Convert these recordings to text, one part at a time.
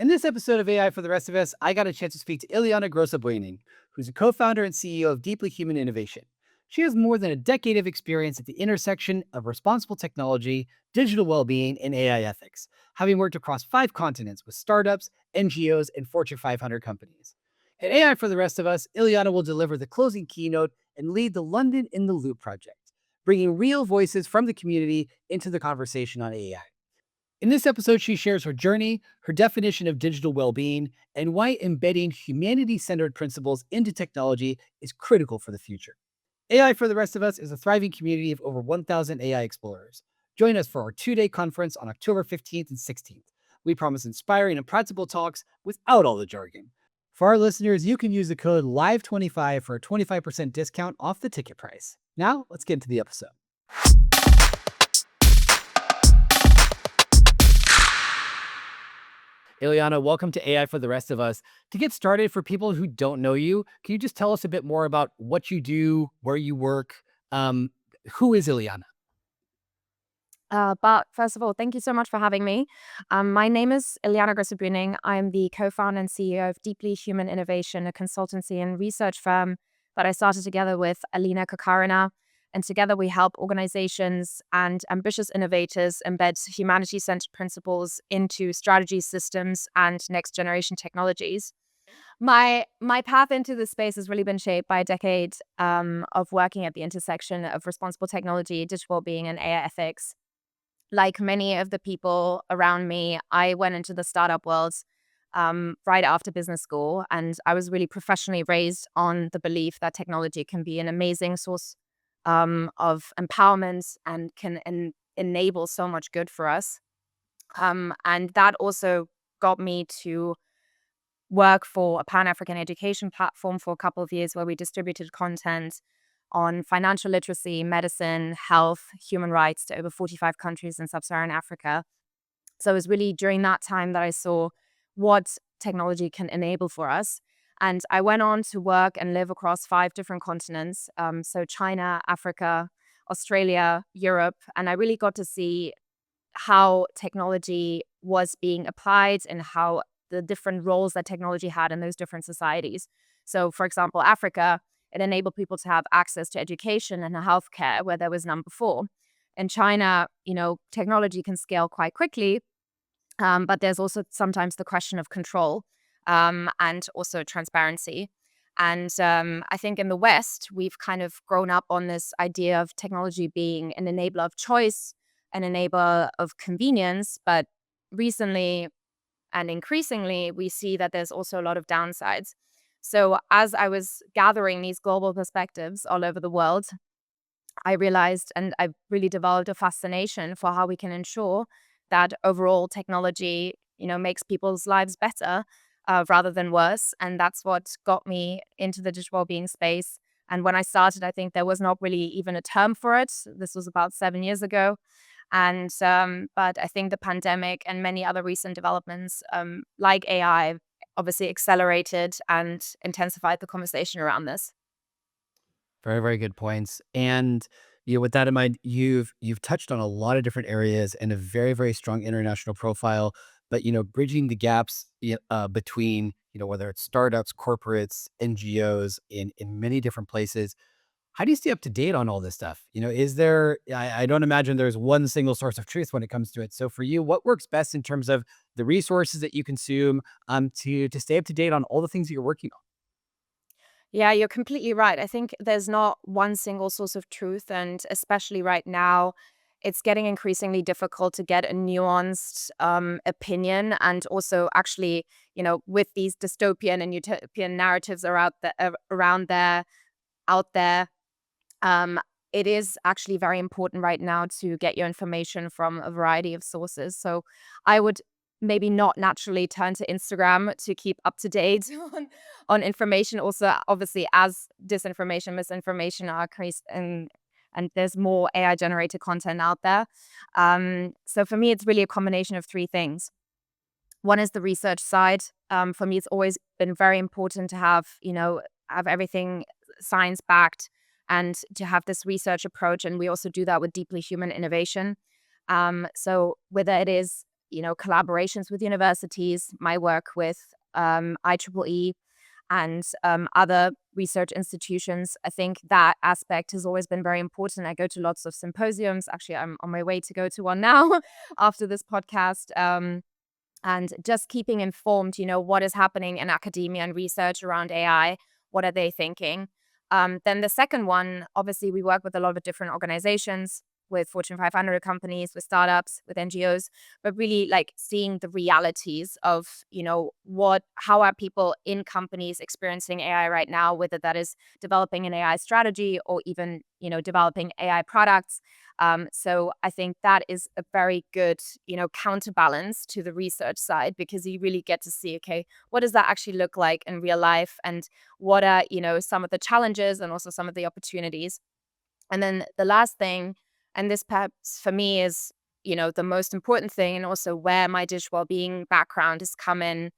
In this episode of AI for the Rest of Us, I got a chance to speak to Iliana Grosse-Buening, who's a co-founder and CEO of Deeply Human Innovation. She has more than a decade of experience at the intersection of responsible technology, digital well-being, and AI ethics, having worked across 5 continents with startups, NGOs, and Fortune 500 companies. At AI for the Rest of Us, Iliana will deliver the closing keynote and lead the London in the Loop project, bringing real voices from the community into the conversation on AI. In this episode, she shares her journey, her definition of digital well being, and why embedding humanity centered principles into technology is critical for the future. AI for the Rest of Us is a thriving community of over 1,000 AI explorers. Join us for our 2-day conference on October 15th and 16th. We promise inspiring and practical talks without all the jargon. For our listeners, you can use the code LIVE25 for a 25% discount off the ticket price. Now, let's get into the episode. Iliana, welcome to AI for the Rest of Us. To get started, for people who don't know you, can you just tell us a bit more about what you do, where you work? Um, who is Iliana? Bart, first of all, thank you so much for having me. My name is Iliana Grosse-Buening. I'm the co-founder and CEO of Deeply Human Innovation, a consultancy and research firm that I started together with Alina Kokarina. And together we help organizations and ambitious innovators embed humanity-centered principles into strategy systems and next-generation technologies. My path into this space has really been shaped by a decade of working at the intersection of responsible technology, digital well-being, and AI ethics. Like many of the people around me, I went into the startup world right after business school, and I was really professionally raised on the belief that technology can be an amazing source of empowerment and can enable so much good for us. And that also got me to work for a Pan-African education platform for a couple of years where we distributed content on financial literacy, medicine, health, human rights to over 45 countries in sub-Saharan Africa. So it was really during that time that I saw what technology can enable for us. And I went on to work and live across 5 different continents. So China, Africa, Australia, Europe. And I really got to see how technology was being applied and how the different roles that technology had in those different societies. So, for example, Africa, it enabled people to have access to education and healthcare where there was none before. In China, technology can scale quite quickly, but there's also sometimes the question of control and also transparency. And I think in the West, we've kind of grown up on this idea of technology being an enabler of choice, an enabler of convenience. But recently and increasingly, we see that there's also a lot of downsides. So as I was gathering these global perspectives all over the world, I realized and I really developed a fascination for how we can ensure that overall technology, makes people's lives better rather than worse. And that's what got me into the digital wellbeing space. And when I started, I think there was not really even a term for it. This was about 7 years ago. And but I think the pandemic and many other recent developments, like AI, obviously accelerated and intensified the conversation around this. Very, very good points. And with that in mind, you've touched on a lot of different areas and a very, very strong international profile. But bridging the gaps between whether it's startups, corporates, NGOs in many different places. How do you stay up to date on all this stuff? Is there, I don't imagine there's one single source of truth when it comes to it. So for you, what works best in terms of the resources that you consume to stay up to date on all the things that you're working on? Yeah, you're completely right. I think there's not one single source of truth. And especially right now, it's getting increasingly difficult to get a nuanced opinion. And also, actually, with these dystopian and utopian narratives out there, um, it is actually very important right now to get your information from a variety of sources. So I would maybe not naturally turn to Instagram to keep up to date on information. Also, obviously, as disinformation, misinformation are increased and there's more AI generated content out there. So for me, it's really a combination of 3 things. One is the research side. For me, it's always been very important to have everything science backed and to have this research approach. And we also do that with deeply human innovation. So whether it is collaborations with universities, my work with IEEE and other research institutions. I think that aspect has always been very important. I go to lots of symposiums. Actually, I'm on my way to go to one now after this podcast. And just keeping informed, what is happening in academia and research around AI. What are they thinking? Then the second one, obviously, we work with a lot of different organizations, with Fortune 500 companies, with startups, with NGOs, but really like seeing the realities of, how are people in companies experiencing AI right now, whether that is developing an AI strategy or even, developing AI products. So I think that is a very good, counterbalance to the research side, because you really get to see, okay, what does that actually look like in real life? And what are, some of the challenges and also some of the opportunities? And then the last thing, and this perhaps for me is, the most important thing, and also where my digital well-being background has come in,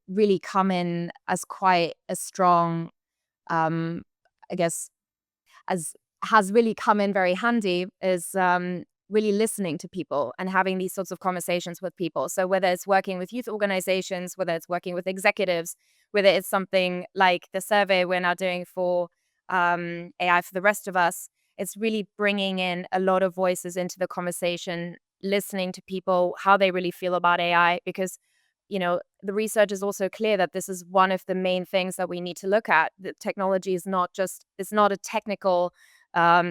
really come in as quite a strong, um, I guess, as has really come in very handy, is really listening to people and having these sorts of conversations with people. So whether it's working with youth organizations, whether it's working with executives, whether it's something like the survey we're now doing for AI for the rest of us, it's really bringing in a lot of voices into the conversation, listening to people, how they really feel about AI, because the research is also clear that this is one of the main things that we need to look at. The technology is not just, it's not a technical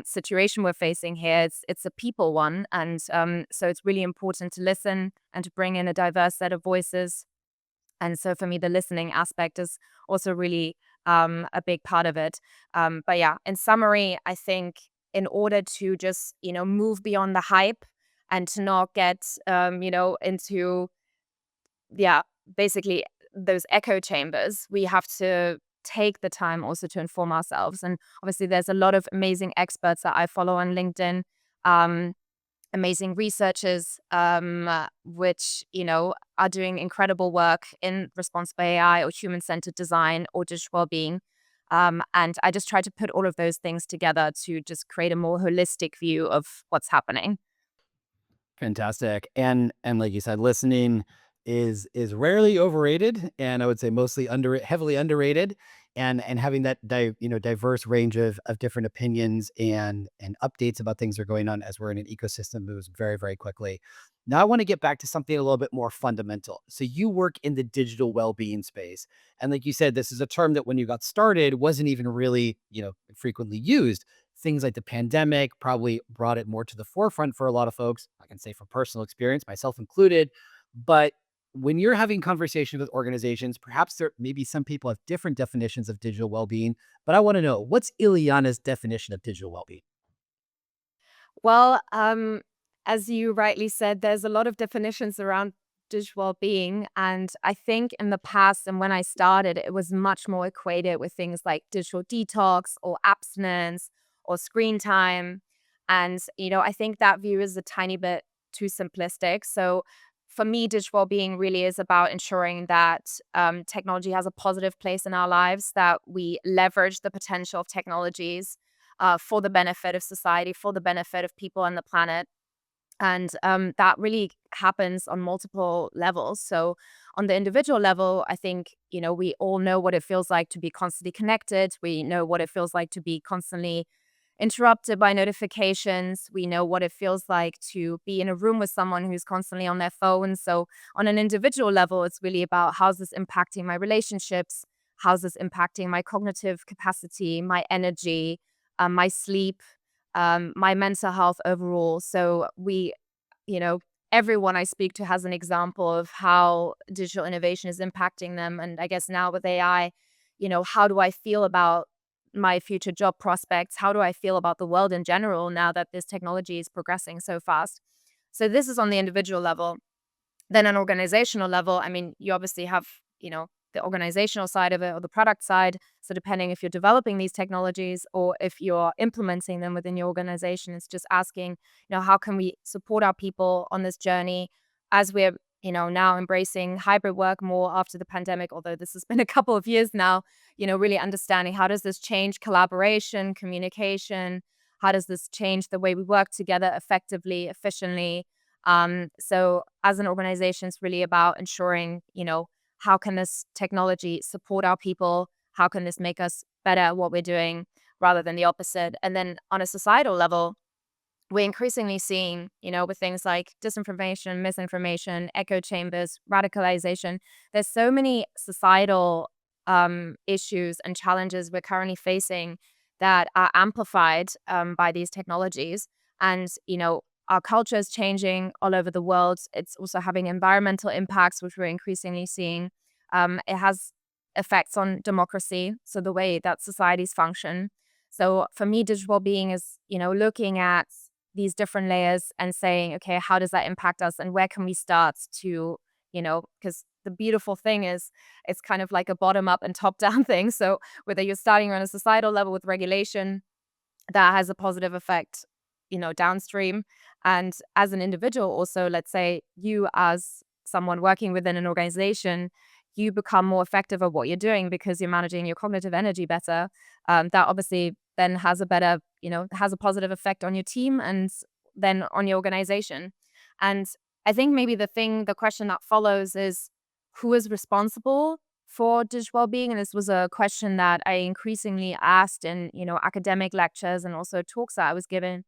situation we're facing here. It's a people one. And so it's really important to listen and to bring in a diverse set of voices. And so for me, the listening aspect is also really a big part of it. But yeah, in summary, I think in order to just, move beyond the hype and to not get, into, yeah, basically those echo chambers, we have to take the time also to inform ourselves. And obviously, there's a lot of amazing experts that I follow on LinkedIn, um, amazing researchers, which, are doing incredible work in responsible AI or human-centered design or digital well-being. And I just try to put all of those things together to just create a more holistic view of what's happening. Fantastic. And like you said, listening is rarely overrated, and I would say mostly heavily underrated. And having that diverse range of different opinions and updates about things that are going on as we're in an ecosystem moves very, very quickly. Now I want to get back to something a little bit more fundamental. So you work in the digital well-being space. And like you said, this is a term that when you got started wasn't even really, frequently used. Things like the pandemic probably brought it more to the forefront for a lot of folks. I can say from personal experience, myself included. But when you're having conversations with organizations, perhaps there maybe some people have different definitions of digital well-being. But I want to know, what's Iliana's definition of digital well-being? Well, as you rightly said, there's a lot of definitions around digital well-being. And I think in the past and when I started, it was much more equated with things like digital detox or abstinence or screen time. And, I think that view is a tiny bit too simplistic. So for me, digital well-being really is about ensuring that technology has a positive place in our lives, that we leverage the potential of technologies for the benefit of society, for the benefit of people on the planet. And that really happens on multiple levels. So, on the individual level, I think, we all know what it feels like to be constantly connected. We know what it feels like to be constantly interrupted by notifications. We know what it feels like to be in a room with someone who's constantly on their phone. So, on an individual level, it's really about how's this impacting my relationships? How's this impacting my cognitive capacity, my energy, my sleep, my mental health overall. So you know, everyone I speak to has an example of how digital innovation is impacting them. And I guess now with AI, how do I feel about my future job prospects? How do I feel about the world in general now that this technology is progressing so fast? So this is on the individual level. Then on organizational level, I mean, you obviously have, the organizational side of it or the product side. So depending if you're developing these technologies or if you're implementing them within your organization, it's just asking, how can we support our people on this journey as we're, now embracing hybrid work more after the pandemic, although this has been a couple of years now, really understanding how does this change collaboration, communication, how does this change the way we work together effectively, efficiently, So as an organization, it's really about ensuring, how can this technology support our people? How can this make us better at what we're doing rather than the opposite? And then on a societal level, we're increasingly seeing, with things like disinformation, misinformation, echo chambers, radicalization. There's so many societal issues and challenges we're currently facing that are amplified by these technologies. And, our culture is changing all over the world. It's also having environmental impacts, which we're increasingly seeing. It has effects on democracy, so the way that societies function. So for me, digital well-being is, looking at these different layers and saying, okay, how does that impact us and where can we start to, because the beautiful thing is it's kind of like a bottom up and top down thing. So whether you're starting on a societal level with regulation, that has a positive effect, downstream. And as an individual, also, let's say you as someone working within an organization, you become more effective at what you're doing because you're managing your cognitive energy better. That obviously then has a better, has a positive effect on your team and then on your organization. And I think maybe the question that follows is who is responsible for digital well-being? And this was a question that I increasingly asked in, academic lectures and also talks that I was given.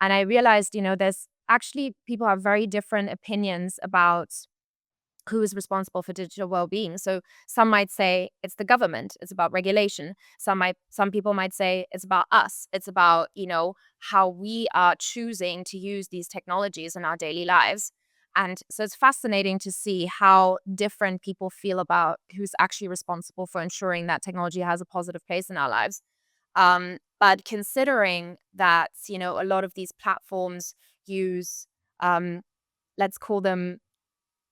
And I realized, there's actually people have very different opinions about who is responsible for digital well-being. So some might say it's the government, it's about regulation. Some people might say it's about us. It's about, how we are choosing to use these technologies in our daily lives. And so it's fascinating to see how different people feel about who's actually responsible for ensuring that technology has a positive place in our lives. But considering that, a lot of these platforms use, um, let's call them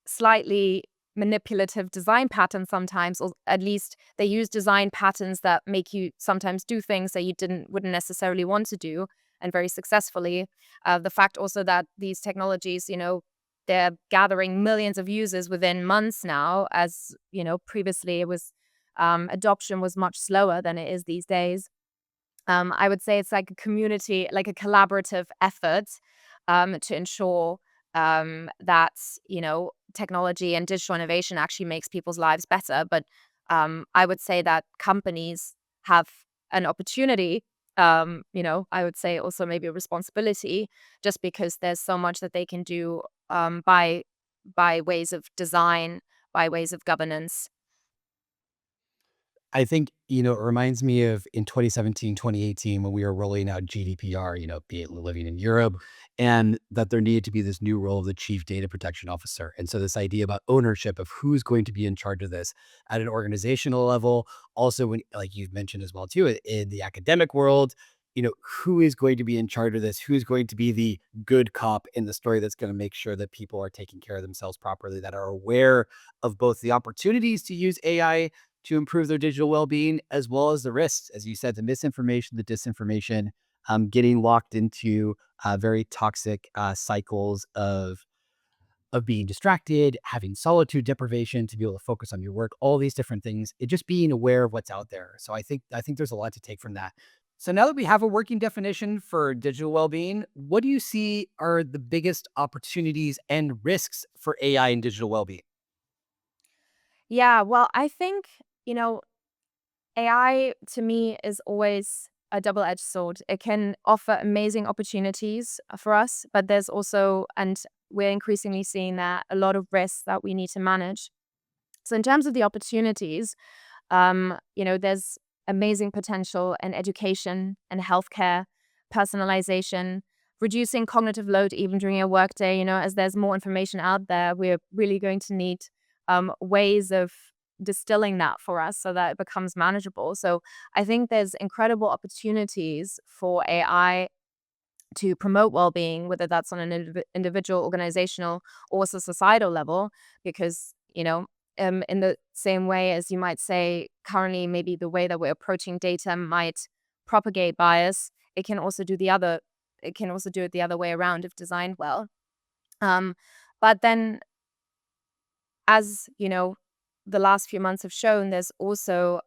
slightly manipulative design patterns sometimes, or at least they use design patterns that make you sometimes do things that you wouldn't necessarily want to do, and very successfully. The fact also that these technologies, they're gathering millions of users within months now, as previously it was adoption was much slower than it is these days. I would say it's like a community, like a collaborative effort to ensure that, technology and digital innovation actually makes people's lives better. But I would say that companies have an opportunity, I would say also maybe a responsibility, just because there's so much that they can do by ways of design, by ways of governance. I think, it reminds me of in 2017, 2018, when we were rolling out GDPR, be it living in Europe, and that there needed to be this new role of the chief data protection officer. And so this idea about ownership of who's going to be in charge of this at an organizational level, also when, like you've mentioned as well too, in the academic world, who is going to be in charge of this? Who's going to be the good cop in the story that's going to make sure that people are taking care of themselves properly, that are aware of both the opportunities to use AI to improve their digital well-being, as well as the risks, as you said, the misinformation, the disinformation, getting locked into very toxic cycles of being distracted, having solitude deprivation to be able to focus on your work, all these different things. It just being aware of what's out there. So I think there's a lot to take from that. So now that we have a working definition for digital well-being, what do you see are the biggest opportunities and risks for AI and digital well-being? Yeah, well, I think, AI to me is always a double-edged sword. It can offer amazing opportunities for us, but there's also, and we're increasingly seeing that, a lot of risks that we need to manage. So in terms of the opportunities, there's amazing potential in education and healthcare, personalization, reducing cognitive load even during a workday. As there's more information out there, we're really going to need ways of distilling that for us so that it becomes manageable. So I think there's incredible opportunities for AI to promote well-being, whether that's on an individual, organizational, or also societal level, because in the same way as you might say currently, maybe the way that we're approaching data might propagate bias, it can also do the other. It can also do it the other way around if designed well. Um, but then, as the last few months have shown, there's also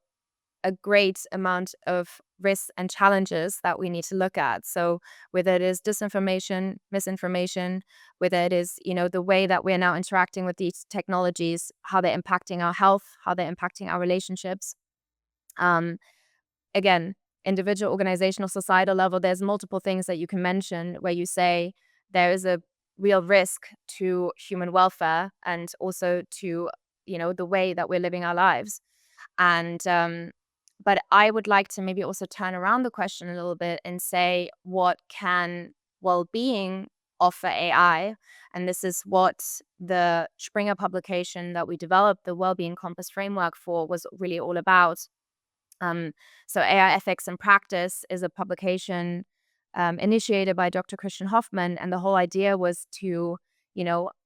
a great amount of risks and challenges that we need to look at. So whether it is disinformation, misinformation, whether it is, the way that we're now interacting with these technologies, how they're impacting our health, how they're impacting our relationships. Um, Again, individual, organizational, societal level, there's multiple things that you can mention where you say there is a real risk to human welfare and also to, the way that we're living our lives. And but I would like to maybe also turn around the question a little bit and say, what can well-being offer AI? And this is what the Springer publication that we developed, the Wellbeing Compass framework for, was really all about. So AI Ethics and Practice is a publication initiated by Dr. Christian Hoffman, and the whole idea was to,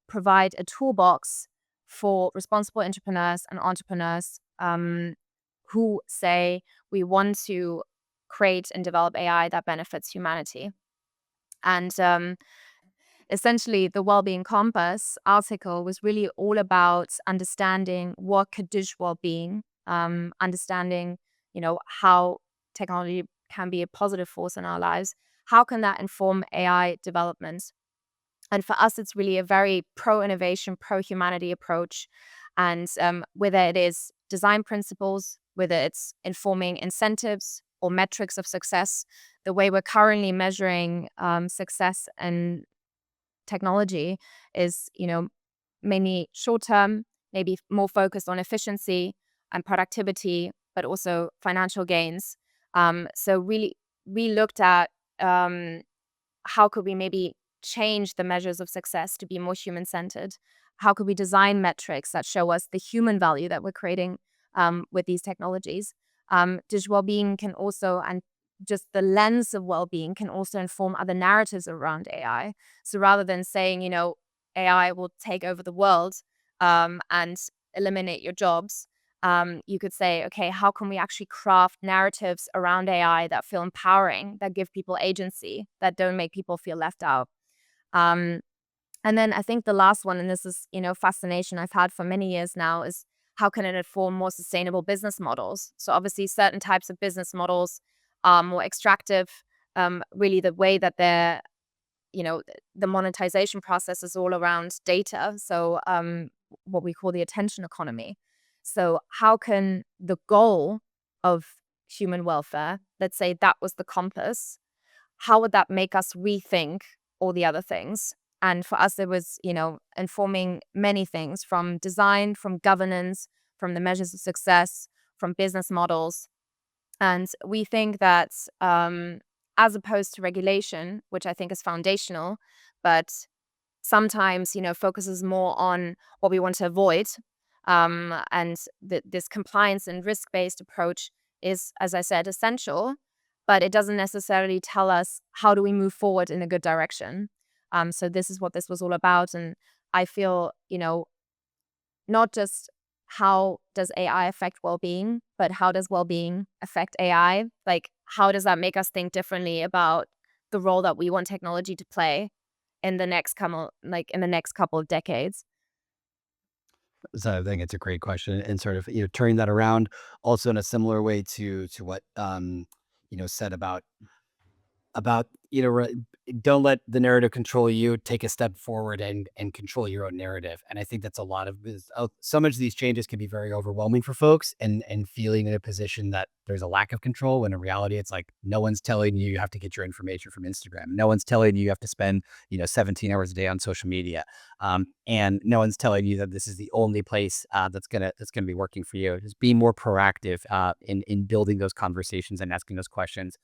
provide a toolbox for responsible entrepreneurs and entrepreneurs who say we want to create and develop AI that benefits humanity. And essentially, the Wellbeing Compass article was really all about understanding what could digital well-being, understanding, how technology can be a positive force in our lives. How can that inform AI development? And for us, it's really a very pro-innovation, pro-humanity approach. And whether it is design principles, whether it's informing incentives or metrics of success, the way we're currently measuring success and technology is, mainly short term, maybe more focused on efficiency and productivity, but also financial gains. So really, we looked at how could we maybe change the measures of success to be more human centered? How could we design metrics that show us the human value that we're creating with these technologies? Digital well-being can also, and just the lens of well-being can also inform other narratives around AI. So rather than saying, AI will take over the world and eliminate your jobs, you could say, okay, how can we actually craft narratives around AI that feel empowering, that give people agency, that don't make people feel left out? Um, and then I think the last one, and this is, fascination I've had for many years now, is how can it inform more sustainable business models? So obviously certain types of business models are more extractive. Really the way that they're, the monetization process is all around data. So what we call the attention economy. So how can the goal of human welfare, let's say that was the compass, how would that make us rethink all the other things? And for us, it was, informing many things from design, from governance, from the measures of success, from business models. And we think that as opposed to regulation, which I think is foundational, but sometimes, focuses more on what we want to avoid. And this compliance and risk-based approach is, as I said, essential, but it doesn't necessarily tell us how do we move forward in a good direction. So this is what this was all about. And I feel, not just how does AI affect well-being, but how does well-being affect AI? Like, how does that make us think differently about the role that we want technology to play in the next couple of decades? So I think it's a great question, and sort of, turning that around also in a similar way to what, said about, don't let the narrative control you. Take a step forward and control your own narrative. And I think that's a lot of so much of these changes can be very overwhelming for folks, and feeling in a position that there's a lack of control, when in reality it's like no one's telling you you have to get your information from Instagram. No one's telling you you have to spend 17 hours a day on social media, and no one's telling you that this is the only place that's gonna be working for you. Just be more proactive in building those conversations and asking those questions.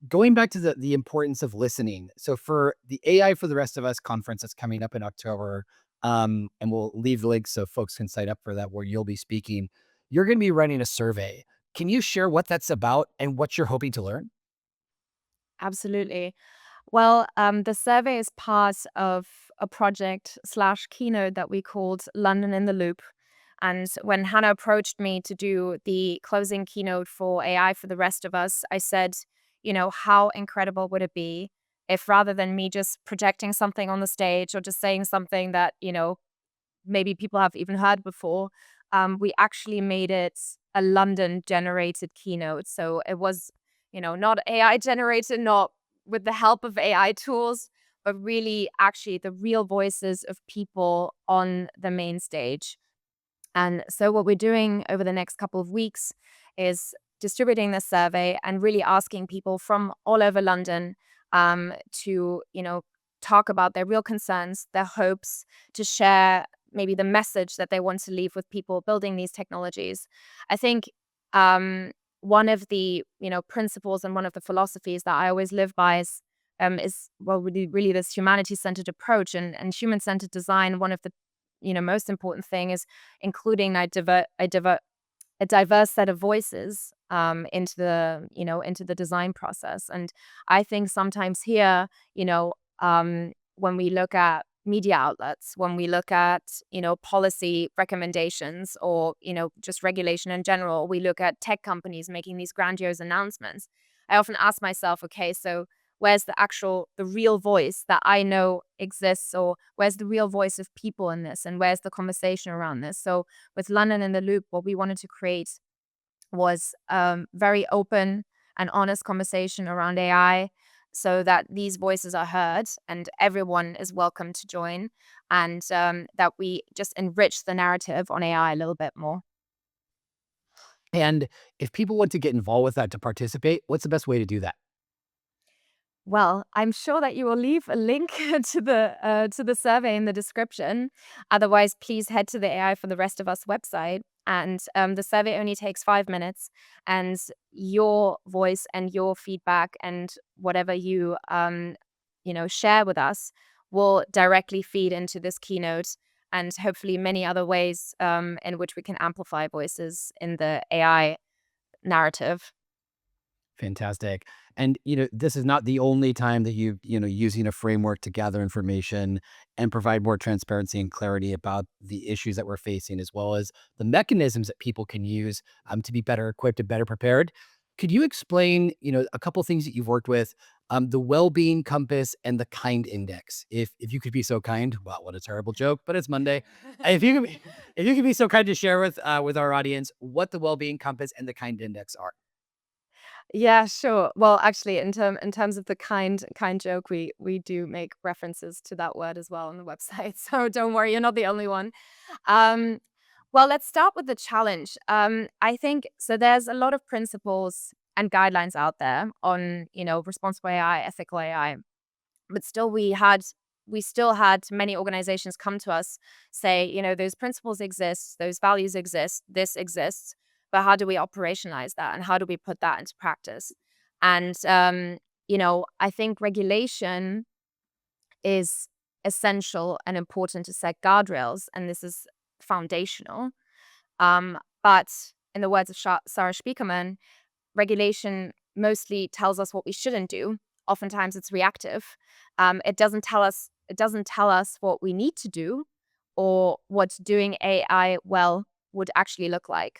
Going back to the importance of listening. So for the AI for the Rest of Us conference that's coming up in October, and we'll leave the link so folks can sign up for that, where you'll be speaking. You're going to be running a survey. Can you share what that's about and what you're hoping to learn? Absolutely. Well, the survey is part of a project slash keynote that we called London in the Loop. And when Hannah approached me to do the closing keynote for AI for the Rest of Us, I said, how incredible would it be if rather than me just projecting something on the stage or just saying something that, maybe people have even heard before, we actually made it a London generated keynote. So it was, not AI generated, not with the help of AI tools, but really actually the real voices of people on the main stage. And so what we're doing over the next couple of weeks is distributing this survey and really asking people from all over London to, talk about their real concerns, their hopes, to share maybe the message that they want to leave with people building these technologies. I think one of the, principles and one of the philosophies that I always live by is well, really this humanity-centered approach and human-centered design. One of the most important thing is including a diverse set of voices into the design process. And I think sometimes here, when we look at media outlets, when we look at policy recommendations, or just regulation in general, we look at tech companies making these grandiose announcements. I often ask myself, okay, so where's the real voice that I know exists, or where's the real voice of people in this, and where's the conversation around this? So with London in the Loop, what we wanted to create was very open and honest conversation around AI, so that these voices are heard and everyone is welcome to join, and that we just enrich the narrative on AI a little bit more. And if people want to get involved with that to participate, what's the best way to do that? Well, I'm sure that you will leave a link to the survey in the description. Otherwise, please head to the AI for the Rest of Us website. And the survey only takes 5 minutes, and your voice and your feedback and whatever you share with us will directly feed into this keynote, and hopefully many other ways in which we can amplify voices in the AI narrative. Fantastic. And, this is not the only time that using a framework to gather information and provide more transparency and clarity about the issues that we're facing, as well as the mechanisms that people can use to be better equipped and better prepared. Could you explain, a couple things that you've worked with, the well-being compass and the kind index? If you could be so kind. Wow, what a terrible joke, but it's Monday. If you could be, if you could be so kind to share with our audience what the well-being compass and the kind index are. Yeah, sure. Well, actually, in terms of the kind joke, we do make references to that word as well on the website. So don't worry, you're not the only one. Um, well, let's start with the challenge. I think so. There's a lot of principles and guidelines out there on responsible AI, ethical AI, but still we still had many organizations come to us say, those principles exist, those values exist, this exists, but how do we operationalize that, and how do we put that into practice? And I think regulation is essential and important to set guardrails, and this is foundational. But in the words of Sarah Spiekerman, regulation mostly tells us what we shouldn't do. Oftentimes it's reactive. It doesn't tell us what we need to do, or what doing AI well would actually look like.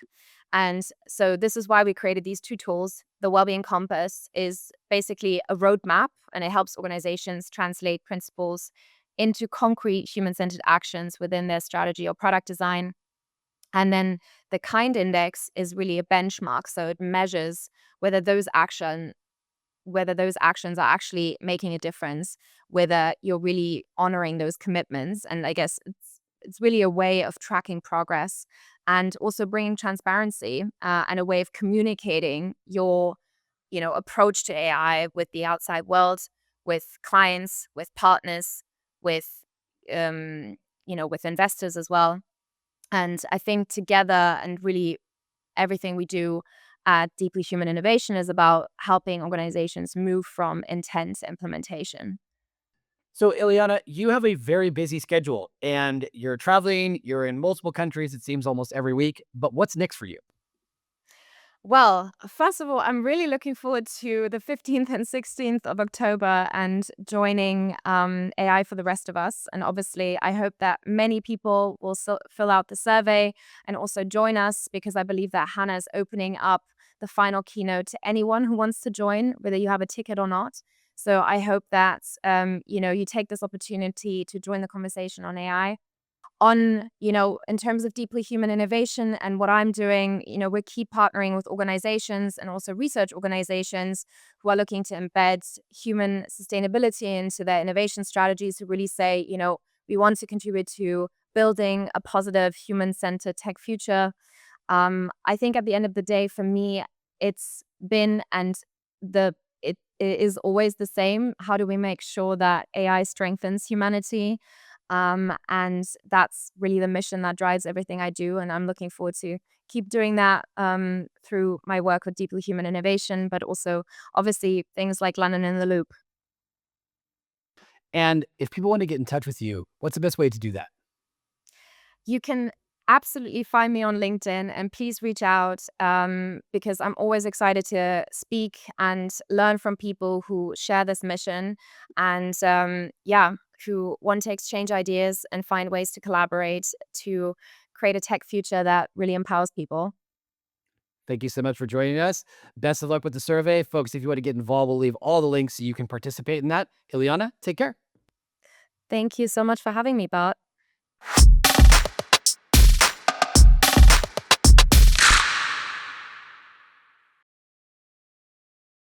And so this is why we created these two tools. The Wellbeing Compass is basically a roadmap, and it helps organizations translate principles into concrete human-centered actions within their strategy or product design. And then the kind index is really a benchmark. So it measures whether those actions are actually making a difference, whether you're really honoring those commitments. And I guess it's really a way of tracking progress, and also bringing transparency and a way of communicating your approach to AI with the outside world, with clients, with partners, with with investors as well. And I think together, and really everything we do at Deeply Human Innovation is about helping organizations move from intent to implementation. So, Ileana, you have a very busy schedule and you're traveling, you're in multiple countries, it seems almost every week. But what's next for you? Well, first of all, I'm really looking forward to the 15th and 16th of October and joining AI for the Rest of Us. And obviously, I hope that many people will fill out the survey and also join us, because I believe that Hannah is opening up the final keynote to anyone who wants to join, whether you have a ticket or not. So I hope that you take this opportunity to join the conversation on AI. in terms of deeply human innovation and what I'm doing, we keep partnering with organizations and also research organizations who are looking to embed human sustainability into their innovation strategies, who really say, we want to contribute to building a positive human-centered tech future. I think at the end of the day, for me, it's been and it is always the same. How do we make sure that AI strengthens humanity? And that's really the mission that drives everything I do. And I'm looking forward to keep doing that through my work with deeply human innovation, but also obviously things like London in the Loop. And if people want to get in touch with you, what's the best way to do that? You can absolutely find me on LinkedIn and please reach out because I'm always excited to speak and learn from people who share this mission and, yeah, who want to exchange ideas and find ways to collaborate to create a tech future that really empowers people. Thank you so much for joining us. Best of luck with the survey. Folks, if you want to get involved, we'll leave all the links so you can participate in that. Iliana, take care. Thank you so much for having me, Bart.